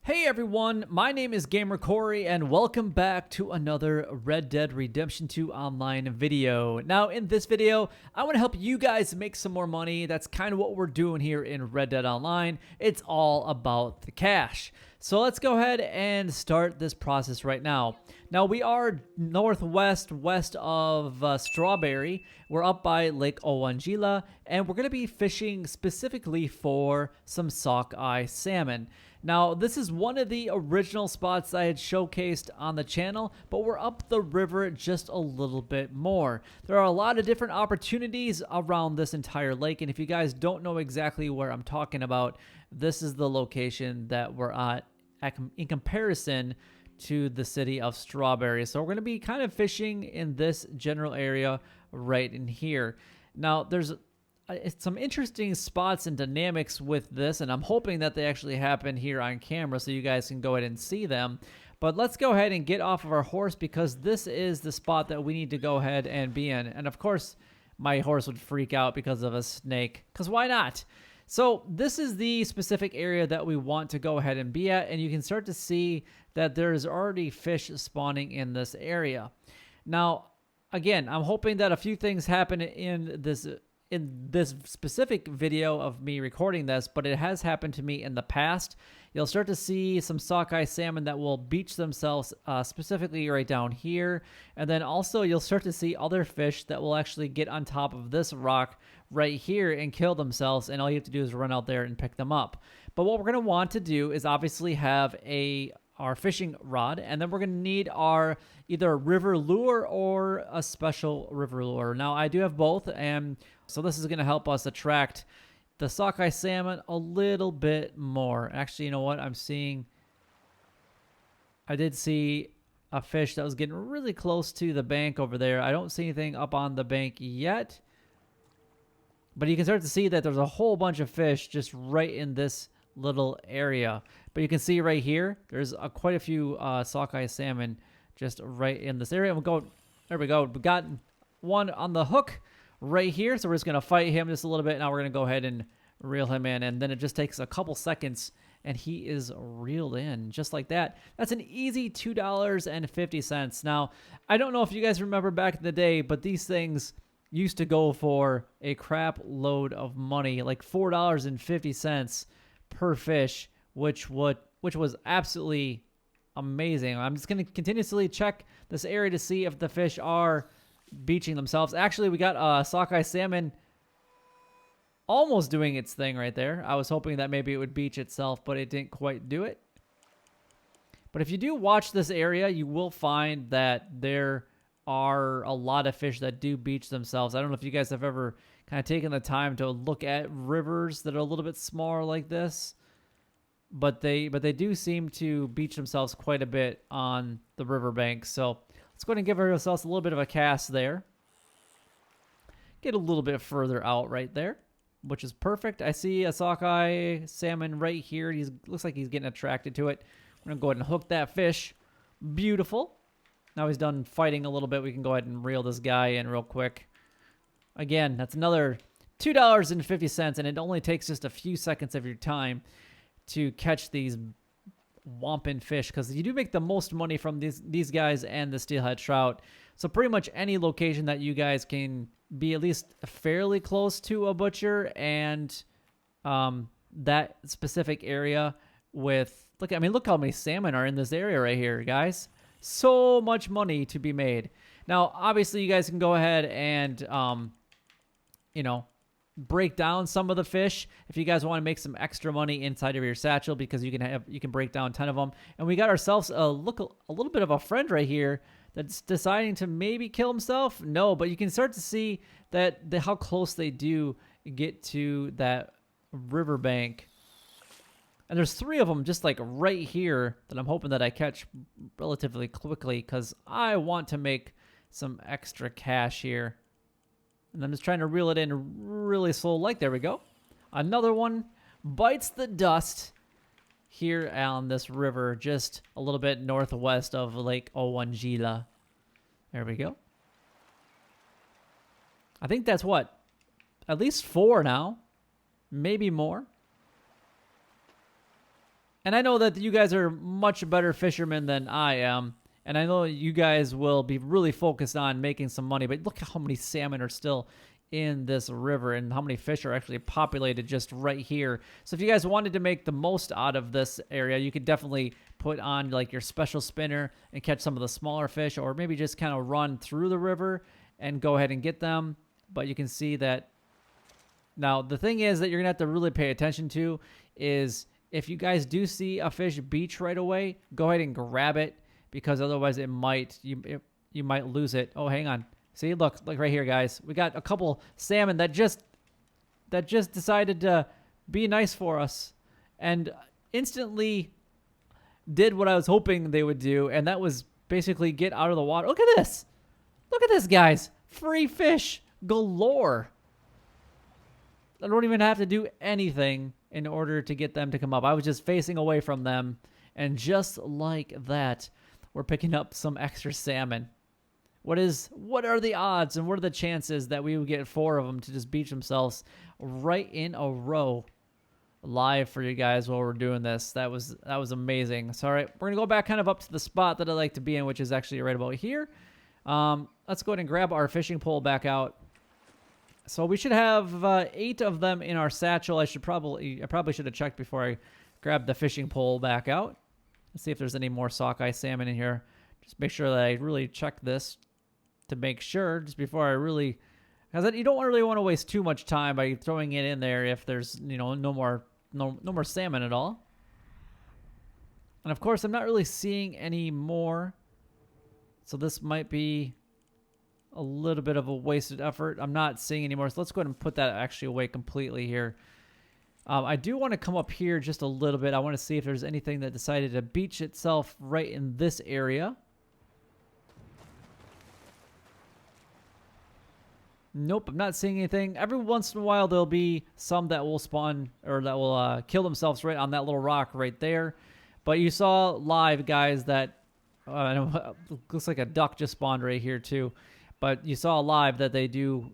Hey everyone, my name is Gamer Corey and welcome back to another Red Dead Redemption 2 Online video. Now in this video, I want to help you guys make some more money. That's kind of what we're doing here in Red Dead Online. It's all about the cash. So let's go ahead and start this process right now. Now we are west of Strawberry. We're up by Lake Owangila and we're going to be fishing specifically for some sockeye salmon. Now, this is one of the original spots I had showcased on the channel, but we're up the river just a little bit more. There are a lot of different opportunities around this entire lake, and if you guys don't know exactly where I'm talking about, this is the location that we're at in comparison to the city of Strawberry. So we're going to be kind of fishing in this general area right in here. Now, there's some interesting spots and dynamics with this, and I'm hoping that they actually happen here on camera so you guys can go ahead and see them. But let's go ahead and get off of our horse because this is the spot that we need to go ahead and be in. And of course, my horse would freak out because of a snake, because why not? So this is the specific area that we want to go ahead and be at, and you can start to see that there's already fish spawning in this area. Now, again, I'm hoping that a few things happen in this specific video of me recording this, but it has happened to me in the past. You'll start to see some sockeye salmon that will beach themselves specifically right down here. And then also you'll start to see other fish that will actually get on top of this rock right here and kill themselves. And all you have to do is run out there and pick them up. But what we're going to want to do is obviously have our fishing rod, and then we're going to need our either river lure or a special river lure. Now, I do have both, and so this is going to help us attract the sockeye salmon a little bit more. Actually, you know what? I did see a fish that was getting really close to the bank over there. I don't see anything up on the bank yet, but you can start to see that there's a whole bunch of fish just right in this little area. But you can see right here, there's quite a few sockeye salmon just right in this area. There we go. We got one on the hook right here. So we're just going to fight him just a little bit. Now we're going to go ahead and reel him in. And then it just takes a couple seconds and he is reeled in just like that. That's an easy $2.50. Now, I don't know if you guys remember back in the day, but these things used to go for a crap load of money, like $4.50 per fish, which was absolutely amazing. I'm just going to continuously check this area to see if the fish are beaching themselves. Actually, we got sockeye salmon almost doing its thing right there. I was hoping that maybe it would beach itself, but it didn't quite do it. But if you do watch this area, you will find that there are a lot of fish that do beach themselves. I don't know if you guys have ever kind of taken the time to look at rivers that are a little bit smaller like this, but they do seem to beach themselves quite a bit on the riverbank. So let's go ahead and give ourselves a little bit of a cast there. Get a little bit further out right there, which is perfect. I see a sockeye salmon right here. Looks like he's getting attracted to it. I'm gonna go ahead and hook that fish. Beautiful. Now he's done fighting a little bit. We can go ahead and reel this guy in real quick. Again, that's another $2.50, and it only takes just a few seconds of your time to catch these whomping fish, because you do make the most money from these guys and the steelhead trout. So pretty much any location that you guys can be at least fairly close to a butcher and that specific area with, look how many salmon are in this area right here, guys. So much money to be made. Now, obviously, you guys can go ahead and, break down some of the fish if you guys want to make some extra money inside of your satchel, because you can break down 10 of them. And we got ourselves a little bit of a friend right here that's deciding to maybe kill himself. No, but you can start to see that how close they do get to that riverbank. And there's 3 of them just like right here that I'm hoping that I catch relatively quickly, because I want to make some extra cash here. And I'm just trying to reel it in really slow. Like, there we go. Another one bites the dust here on this river, just a little bit northwest of Lake Owangila. There we go. I think that's what? At least 4 now. Maybe more. And I know that you guys are much better fishermen than I am. And I know you guys will be really focused on making some money. But look at how many salmon are still in this river and how many fish are actually populated just right here. So if you guys wanted to make the most out of this area, you could definitely put on like your special spinner and catch some of the smaller fish, or maybe just kind of run through the river and go ahead and get them. But you can see that now the thing is that you're gonna have to really pay attention to is if you guys do see a fish beach right away, go ahead and grab it, because otherwise you might lose it. Oh, hang on. See, look right here, guys. We got a couple salmon that just decided to be nice for us and instantly did what I was hoping they would do, and that was basically get out of the water. Look at this. Look at this, guys. Free fish galore. I don't even have to do anything in order to get them to come up. I was just facing away from them, and just like that, we're picking up some extra salmon. What are the odds and what are the chances that we would get 4 of them to just beach themselves right in a row live for you guys while we're doing this? That was amazing. So, all right, we're going to go back kind of up to the spot that I like to be in, which is actually right about here. Let's go ahead and grab our fishing pole back out. So we should have 8 of them in our satchel. I probably should have checked before I grabbed the fishing pole back out. Let's see if there's any more sockeye salmon in here. Just make sure that I really check this to make sure just before I really, because you don't really want to waste too much time by throwing it in there if there's no more salmon at all. And of course, I'm not really seeing any more, so this might be a little bit of a wasted effort. I'm not seeing any more, so let's go ahead and put that actually away completely here. I do want to come up here just a little bit. I want to see if there's anything that decided to beach itself right in this area. Nope, I'm not seeing anything. Every once in a while, there'll be some that will spawn or that will kill themselves right on that little rock right there. But you saw live, guys, that looks like a duck just spawned right here too. But you saw live that they do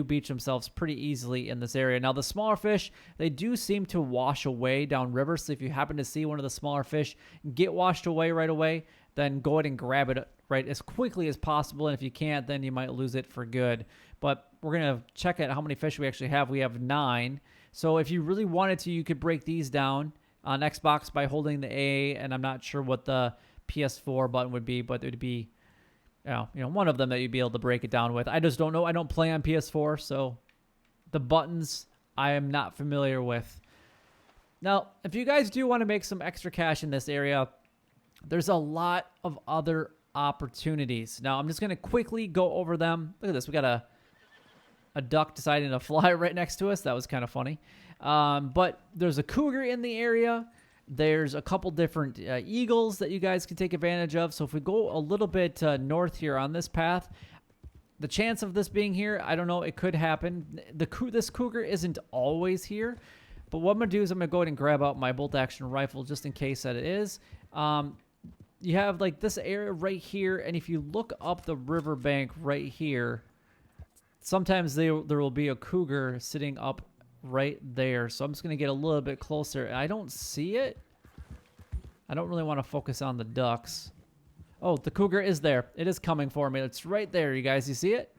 beach themselves pretty easily in this area. Now, the smaller fish, they do seem to wash away downriver. So if you happen to see one of the smaller fish get washed away right away, then go ahead and grab it right as quickly as possible. And if you can't, then you might lose it for good. But we're going to check out how many fish we actually have. We have 9. So if you really wanted to, you could break these down on Xbox by holding the A. And I'm not sure what the PS4 button would be, but it would be one of them that you'd be able to break it down with. I just don't know. I don't play on PS4, so the buttons I am not familiar with. Now, if you guys do want to make some extra cash in this area, there's a lot of other opportunities. Now, I'm just going to quickly go over them. Look at this. We got a duck deciding to fly right next to us. That was kind of funny. But there's a cougar in the area. There's a couple different eagles that you guys can take advantage of. So if we go a little bit north here on this path, the chance of this being here, I don't know. It could happen. This cougar isn't always here. But what I'm going to do is I'm going to go ahead and grab out my bolt-action rifle just in case that it is. You have like this area right here. And if you look up the riverbank right here, sometimes there will be a cougar sitting up right there. So I'm just going to get a little bit closer. I don't see it. I don't really want to focus on the ducks. Oh, the cougar is there. It is coming for me. It's right there, you guys. You see it?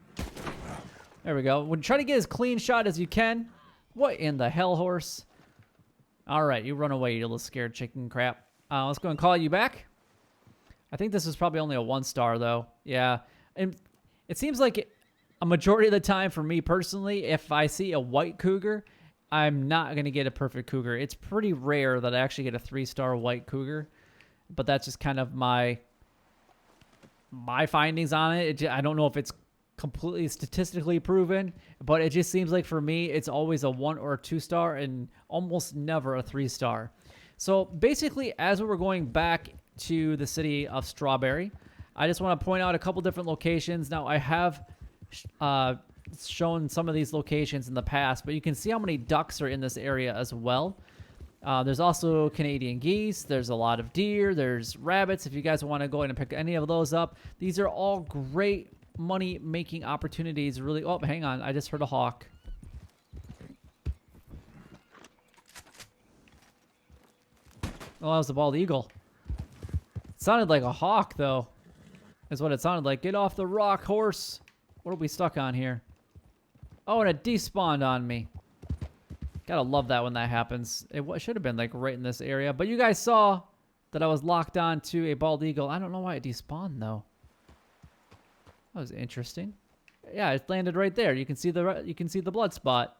There we go. We'll try to get as clean shot as you can. What in the hell, horse? All right, you run away, you little scared chicken crap. Let's go and call you back. I think this is probably only a 1-star, though. Yeah. And it seems like a majority of the time for me personally, if I see a white cougar, I'm not going to get a perfect cougar. It's pretty rare that I actually get a 3-star white cougar, but that's just kind of my findings on it. I don't know if it's completely statistically proven, but it just seems like for me, it's always a 1 or a 2-star and almost never a 3-star. So basically, as we were going back to the city of Strawberry, I just want to point out a couple different locations. Now, I have shown some of these locations in the past, but you can see how many ducks are in this area as well. There's also Canadian geese. There's a lot of deer. There's rabbits. If you guys want to go in and pick any of those up, these are all great money-making opportunities. Really. Oh, hang on. I just heard a hawk. Oh, that was the bald eagle. It sounded like a hawk, though. Is what it sounded like. Get off the rock, horse. What are we stuck on here? Oh, and it despawned on me. Gotta love that when that happens. It should have been like right in this area. But you guys saw that I was locked on to a bald eagle. I don't know why it despawned, though. That was interesting. Yeah, it landed right there. You can see the blood spot.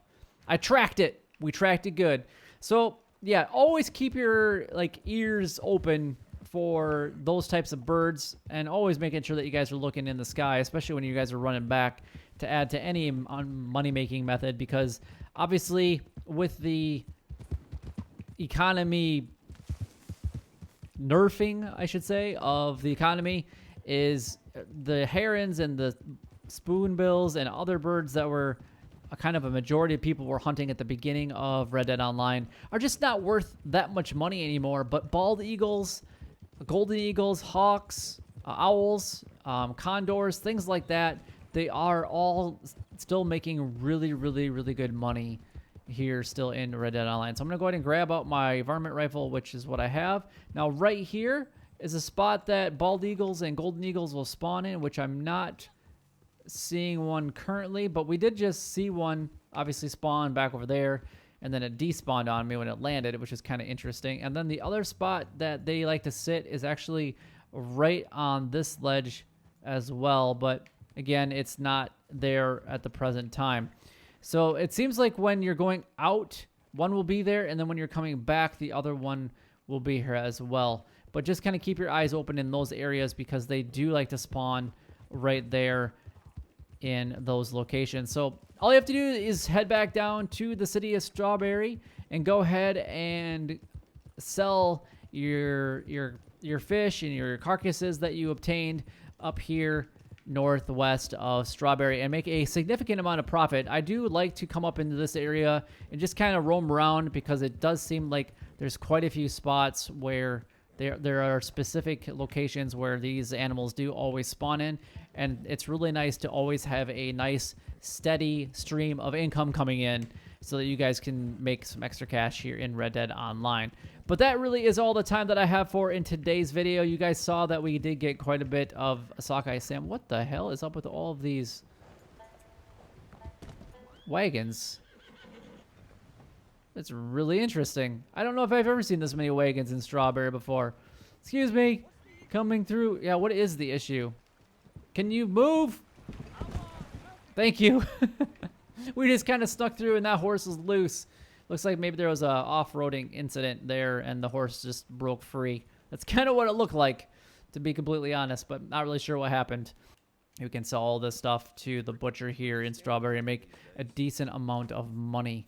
I tracked it. We tracked it good. So yeah, always keep your like ears open for those types of birds, and always making sure that you guys are looking in the sky, especially when you guys are running back to add to any money-making method, because obviously with the economy nerfing, I should say, of the economy, is the herons and the spoonbills and other birds that were a kind of a majority of people were hunting at the beginning of Red Dead Online are just not worth that much money anymore. But bald eagles, golden eagles, hawks, owls, condors, things like that, they are all still making really, really, really good money here still in Red Dead Online. So I'm going to go ahead and grab out my varmint rifle, which is what I have. Now right here is a spot that bald eagles and golden eagles will spawn in, which I'm not seeing one currently, but we did just see one obviously spawn back over there, and then it despawned on me when it landed, which is kind of interesting. And then the other spot that they like to sit is actually right on this ledge as well, but again, it's not there at the present time. So it seems like when you're going out, one will be there, and then when you're coming back, the other one will be here as well. But just kind of keep your eyes open in those areas, because they do like to spawn right there in those locations. So all you have to do is head back down to the city of Strawberry and go ahead and sell your fish and your carcasses that you obtained up here northwest of Strawberry, and make a significant amount of profit. I do like to come up into this area and just kind of roam around, because it does seem like there's quite a few spots where there are specific locations where these animals do always spawn in, and it's really nice to always have a nice steady stream of income coming in so that you guys can make some extra cash here in Red Dead Online. But that really is all the time that I have for in today's video. You guys saw that we did get quite a bit of Sockeye salmon. What the hell is up with all of these wagons? It's really interesting. I don't know if I've ever seen this many wagons in Strawberry before. Excuse me. Coming through. Yeah, what is the issue? Can you move? Thank you. We just kind of snuck through and that horse is loose. Looks like maybe there was a off-roading incident there and the horse just broke free. That's kind of what it looked like, to be completely honest, but not really sure what happened. You can sell all this stuff to the butcher here in Strawberry and make a decent amount of money.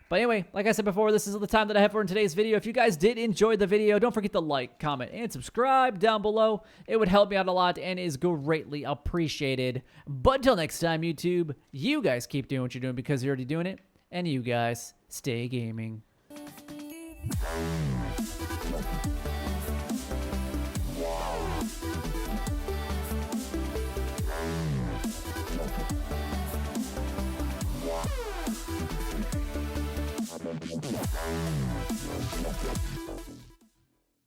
But anyway, like I said before, this is the time that I have for in today's video. If you guys did enjoy the video, don't forget to like, comment, and subscribe down below. It would help me out a lot and is greatly appreciated. But until next time, YouTube, you guys keep doing what you're doing because you're already doing it. And you guys stay gaming.